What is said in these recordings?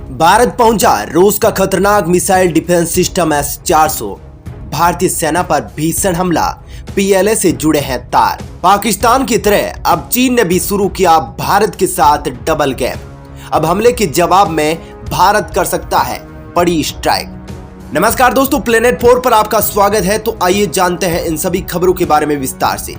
भारत पहुंचा रूस का खतरनाक मिसाइल डिफेंस सिस्टम S-400। भारतीय सेना पर भीषण हमला, PLA से जुड़े हैं तार। पाकिस्तान की तरह अब चीन ने भी शुरू किया भारत के साथ डबल गेम। अब हमले के जवाब में भारत कर सकता है बड़ी स्ट्राइक। नमस्कार दोस्तों, प्लेनेट 4 पर आपका स्वागत है। तो आइए जानते हैं इन सभी खबरों के बारे में विस्तार से।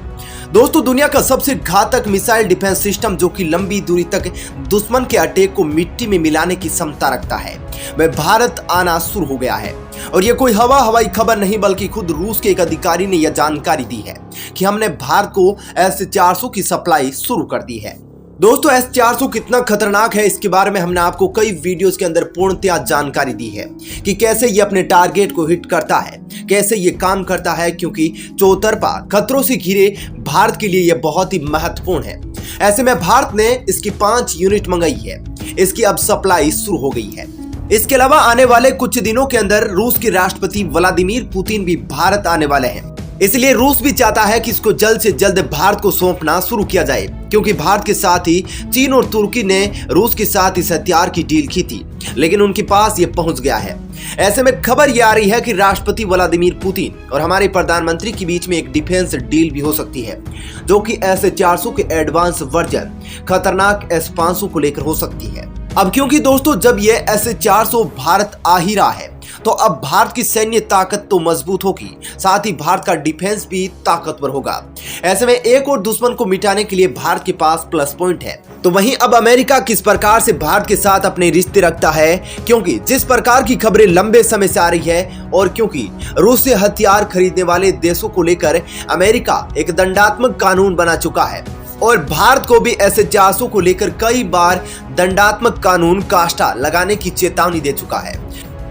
दोस्तों, दुनिया का सबसे घातक मिसाइल डिफेंस सिस्टम जो कि लंबी दूरी तक दुश्मन के अटैक को मिट्टी में मिलाने की क्षमता रखता है, वह भारत आना शुरू हो गया है। और ये कोई हवाई खबर नहीं, बल्कि खुद रूस के एक अधिकारी ने यह जानकारी दी है कि हमने भारत को S-400 की सप्लाई शुरू कर दी है। दोस्तों, S-400 कितना खतरनाक है, इसके बारे में हमने आपको कई वीडियोस के अंदर पूर्णतः जानकारी दी है कि कैसे ये अपने टारगेट को हिट करता है, कैसे ये काम करता है, क्योंकि चौतरफा खतरों से घिरे भारत के लिए यह बहुत ही महत्वपूर्ण है। ऐसे में भारत ने इसकी 5 यूनिट मंगाई है, इसकी अब सप्लाई शुरू हो गई है। इसके अलावा आने वाले कुछ दिनों के अंदर रूस के राष्ट्रपति व्लादिमीर पुतिन भी भारत आने वाले हैं, इसलिए रूस भी चाहता है कि इसको जल्द से जल्द भारत को सौंपना शुरू किया जाए, क्योंकि भारत के साथ ही चीन और तुर्की ने रूस के साथ इस हथियार की डील की थी, लेकिन उनके पास ये पहुंच गया है। ऐसे में खबर ये आ रही है कि राष्ट्रपति व्लादिमीर पुतिन और हमारे प्रधानमंत्री के बीच में एक डिफेंस डील भी हो सकती है, जो कि S-400 के एडवांस वर्जन खतरनाक S-500 को लेकर हो सकती है। अब क्योंकि दोस्तों, जब ये S-400 भारत आ ही रहा है, तो अब भारत की सैन्य ताकत तो मजबूत होगी, साथ ही भारत का डिफेंस भी ताकतवर होगा। ऐसे में एक और दुश्मन को मिटाने के लिए भारत के पास प्लस पॉइंट है। तो वहीं अब अमेरिका किस प्रकार से भारत के साथ अपने रिश्ते रखता है, क्योंकि जिस प्रकार की खबरें लंबे समय से आ रही है, और क्योंकि रूस से हथियार खरीदने वाले देशों को लेकर अमेरिका एक दंडात्मक कानून बना चुका है, और भारत को भी S-400 को लेकर कई बार दंडात्मक कानून काष्ठा लगाने की चेतावनी दे चुका है।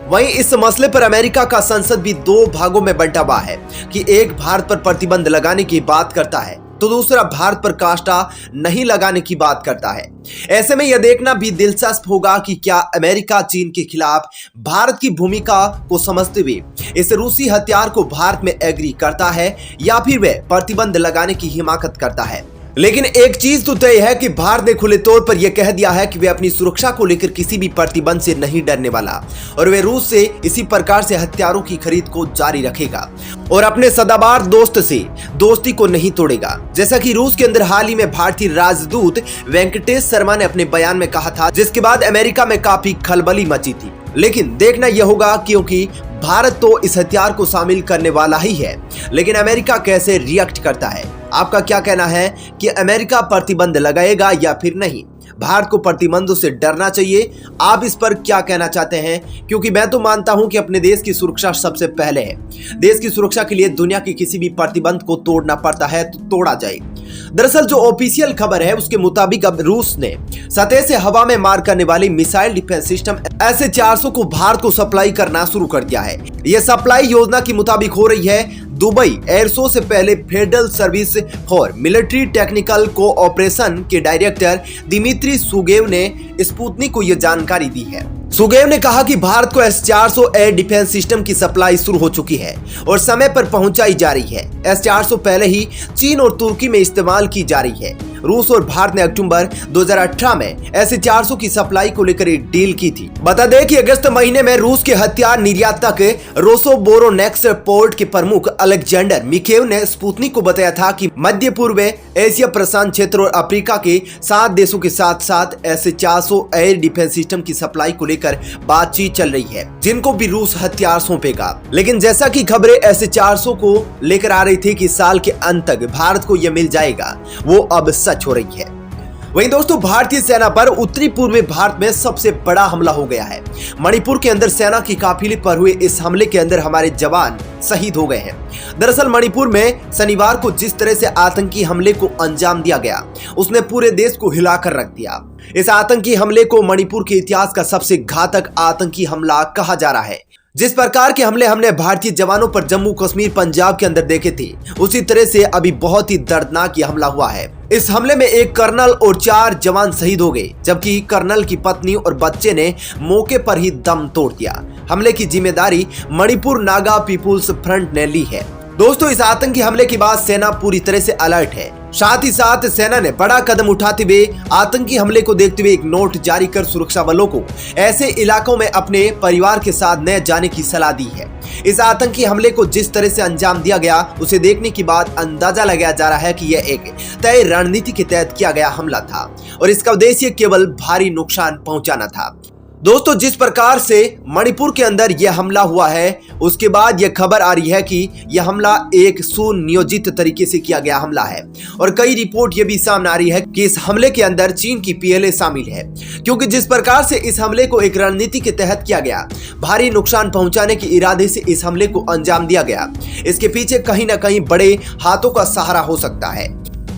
वहीं इस मसले पर अमेरिका का संसद भी 2 भागों में बंटा हुआ है कि एक भारत पर प्रतिबंध लगाने की बात करता है, तो दूसरा भारत पर काष्ठा नहीं लगाने की बात करता है। ऐसे में यह देखना भी दिलचस्प होगा कि क्या अमेरिका चीन के खिलाफ भारत की भूमिका को समझते हुए इस रूसी हथियार को भारत में एग्री करता है, या फिर वह प्रतिबंध लगाने की हिमाकत करता है। लेकिन एक चीज तो तय है कि भारत ने खुले तौर पर यह कह दिया है कि वे अपनी सुरक्षा को लेकर किसी भी प्रतिबंध से नहीं डरने वाला, और वे रूस से इसी प्रकार से हथियारों की खरीद को जारी रखेगा और अपने सदाबहार दोस्त से दोस्ती को नहीं तोड़ेगा। जैसा कि रूस के अंदर हाल ही में भारतीय राजदूत वेंकटेश शर्मा ने अपने बयान में कहा था, जिसके बाद अमेरिका में काफी खलबली मची थी। लेकिन देखना यह होगा, क्योंकि भारत तो इस हथियार को शामिल करने वाला ही है, लेकिन अमेरिका कैसे रिएक्ट करता है। आपका क्या कहना है कि अमेरिका प्रतिबंध लगाएगा या फिर नहीं? भारत को प्रतिबंधों से डरना चाहिए? आप इस पर क्या कहना चाहते हैं? क्योंकि मैं तो मानता हूं कि अपने देश की सुरक्षा सबसे पहले है। देश की सुरक्षा के लिए दुनिया के किसी भी प्रतिबंध को तोड़ना पड़ता है तो तोड़ा जाए। दरअसल जो ऑफिशियल खबर है उसके मुताबिक अब रूस ने सतह से हवा में मार करने वाली मिसाइल डिफेंस सिस्टम S-400 को भारत को सप्लाई करना शुरू कर दिया है। यह सप्लाई योजना के मुताबिक हो रही है। दुबई एयर शो से पहले federal service for military technical cooperation के डायरेक्टर दिमित्री सुगेव ने स्पुतनिक को यह जानकारी दी है। सुगेव ने कहा कि भारत को S-400 एयर डिफेंस सिस्टम की सप्लाई शुरू हो चुकी है और समय पर पहुंचाई जा रही है। S-400 पहले ही चीन और तुर्की में इस्तेमाल की जा रही है। रूस और भारत ने अक्टूबर 2018 में S-400 की सप्लाई को लेकर एक डील की थी। बता दें कि अगस्त महीने में रूस के हथियार निर्यातक रोसोबोरोनेक्स पोर्ट के प्रमुख अलेक्जेंडर मिखेव ने स्पुतनिक को बताया था कि मध्य पूर्व, एशिया प्रशांत क्षेत्र और अफ्रीका के 7 देशों के साथ साथ S-400 एयर डिफेंस सिस्टम की सप्लाई को लेकर बातचीत चल रही है, जिनको भी रूस हथियार सौंपेगा। लेकिन जैसा कि खबरें S-400 को लेकर आ रही थी कि साल के अंत तक भारत को यह मिल जाएगा, वो अब सच हो रही है। वहीं दोस्तों, भारतीय सेना पर उत्तरी पूर्वी भारत में सबसे बड़ा हमला हो गया है। मणिपुर के अंदर सेना की काफिले पर हुए इस हमले के अंदर हमारे जवान शहीद हो गए हैं। दरअसल मणिपुर में शनिवार को जिस तरह से आतंकी हमले को अंजाम दिया गया, उसने पूरे देश को हिलाकर रख दिया। इस आतंकी हमले को मणिपुर के इतिहास का सबसे घातक आतंकी हमला कहा जा रहा है। जिस प्रकार के हमले हमने भारतीय जवानों पर जम्मू कश्मीर पंजाब के अंदर देखे थे, उसी तरह से अभी बहुत ही दर्दनाक यह हमला हुआ है। इस हमले में एक कर्नल और 4 जवान शहीद हो गए, जबकि कर्नल की पत्नी और बच्चे ने मौके पर ही दम तोड़ दिया। हमले की जिम्मेदारी मणिपुर नागा पीपुल्स फ्रंट ने ली है। दोस्तों, इस आतंकी हमले के बाद सेना पूरी तरह से अलर्ट है। साथ ही साथ सेना ने बड़ा कदम उठाते हुए आतंकी हमले को देखते हुए एक नोट जारी कर सुरक्षा बलों को ऐसे इलाकों में अपने परिवार के साथ न जाने की सलाह दी है। इस आतंकी हमले को जिस तरह से अंजाम दिया गया उसे देखने के बाद अंदाजा लगाया जा रहा है कि यह एक तय रणनीति के तहत किया गया हमला था और इसका उद्देश्य केवल भारी नुकसान पहुंचाना था। दोस्तों, जिस प्रकार से मणिपुर के अंदर यह हमला हुआ है उसके बाद यह खबर आ रही है कि यह हमला एक सुनियोजित तरीके से किया गया हमला है और कई रिपोर्ट ये भी सामने आ रही है कि इस हमले के अंदर चीन की पीएलए शामिल है, क्योंकि जिस प्रकार से इस हमले को एक रणनीति के तहत किया गया, भारी नुकसान पहुंचाने के इरादे से इस हमले को अंजाम दिया गया, इसके पीछे कहीं ना कहीं बड़े हाथों का सहारा हो सकता है।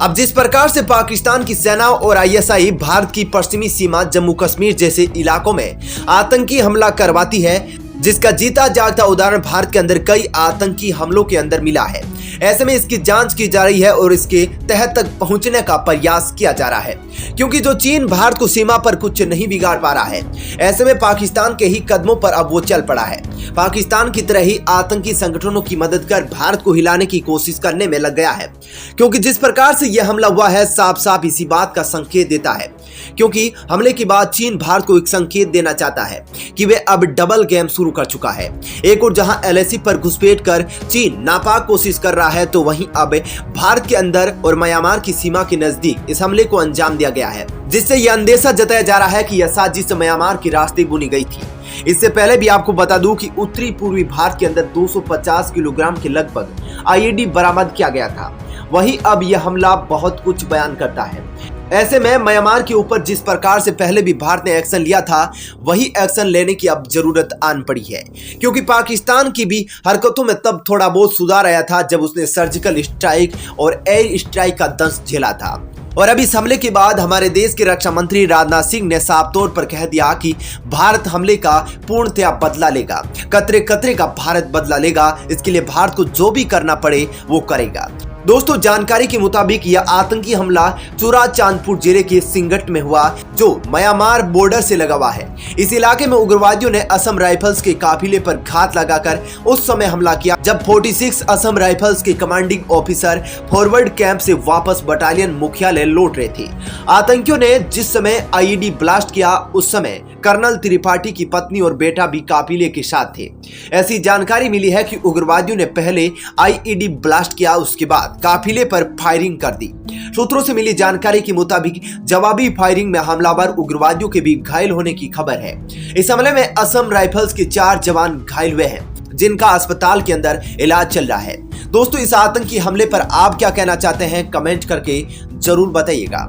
अब जिस प्रकार से पाकिस्तान की सेना और आईएसआई भारत की पश्चिमी सीमा जम्मू कश्मीर जैसे इलाकों में आतंकी हमला करवाती है, जिसका जीता जागता उदाहरण भारत के अंदर कई आतंकी हमलों के अंदर मिला है। ऐसे में इसकी जांच की जा रही है और इसके तहत तक पहुंचने का प्रयास किया जा रहा है, क्योंकि जो चीन भारत को सीमा पर कुछ नहीं बिगाड़ पा रहा है, ऐसे में पाकिस्तान के ही कदमों पर अब वो चल पड़ा है। पाकिस्तान की तरह ही आतंकी संगठनों की मदद कर भारत को हिलाने की कोशिश करने में लग गया है, क्योंकि जिस प्रकार से यह हमला हुआ है साफ साफ इसी बात का संकेत देता है, क्योंकि हमले के बाद चीन भारत को एक संकेत देना चाहता है कि वे अब डबल गेम शुरू कर चुका है। एक और जहां एलएसी पर घुसपैठ कर चीन नापाक कोशिश कर रहा है, तो वहीं अब भारत के अंदर और म्यांमार की सीमा के नजदीक इस हमले को अंजाम दिया गया है, जिससे यह अंदेशा जताया जा रहा है कि यह साजिश म्यांमार के रास्ते बुनी गई थी। इससे पहले भी आपको बता दूं कि उत्तरी पूर्वी भारत के अंदर 250 किलोग्राम के लगभग आईईडी बरामद किया गया था। वहीं अब यह हमला बहुत कुछ बयान करता है। ऐसे में म्यांमार के ऊपर जिस प्रकार से पहले भी भारत ने एक्शन लिया था, वही एक्शन लेने की अब जरूरत आन पड़ी है, क्योंकि पाकिस्तान की भी हरकतों में तब थोड़ा बहुत सुधार आया था जब उसने सर्जिकल स्ट्राइक और एयर स्ट्राइक का दंश झेला था। और अब इस हमले के बाद हमारे देश के रक्षा मंत्री राजनाथ सिंह ने साफ तौर पर कह दिया कि भारत हमले का पूर्णतया बदला लेगा, कतरे कतरे का भारत बदला लेगा। इसके लिए भारत को जो भी करना पड़े वो करेगा। दोस्तों, जानकारी के मुताबिक यह आतंकी हमला चुराचांदपुर जिले के सिंगट में हुआ, जो म्यांमार बॉर्डर से लगा हुआ है। इस इलाके में उग्रवादियों ने असम राइफल्स के काफिले पर घात लगाकर उस समय हमला किया जब 46 असम राइफल्स के कमांडिंग ऑफिसर फॉरवर्ड कैंप से वापस बटालियन मुख्यालय लौट रहे थे। आतंकियों ने जिस समय आईईडी ब्लास्ट किया, उस समय कर्नल त्रिपाठी की पत्नी और बेटा भी काफिले के साथ थे। ऐसी जानकारी मिली है कि उग्रवादियों ने पहले आईईडी ब्लास्ट किया, उसके बाद काफिले पर फायरिंग कर दी। सूत्रों से मिली जानकारी के मुताबिक जवाबी फायरिंग में हमलावर उग्रवादियों के भी घायल होने की खबर है। इस हमले में असम राइफल्स के 4 जवान घायल हुए हैं, जिनका अस्पताल के अंदर इलाज चल रहा है। दोस्तों, इस आतंकी हमले पर आप क्या कहना चाहते हैं, कमेंट करके जरूर बताइएगा।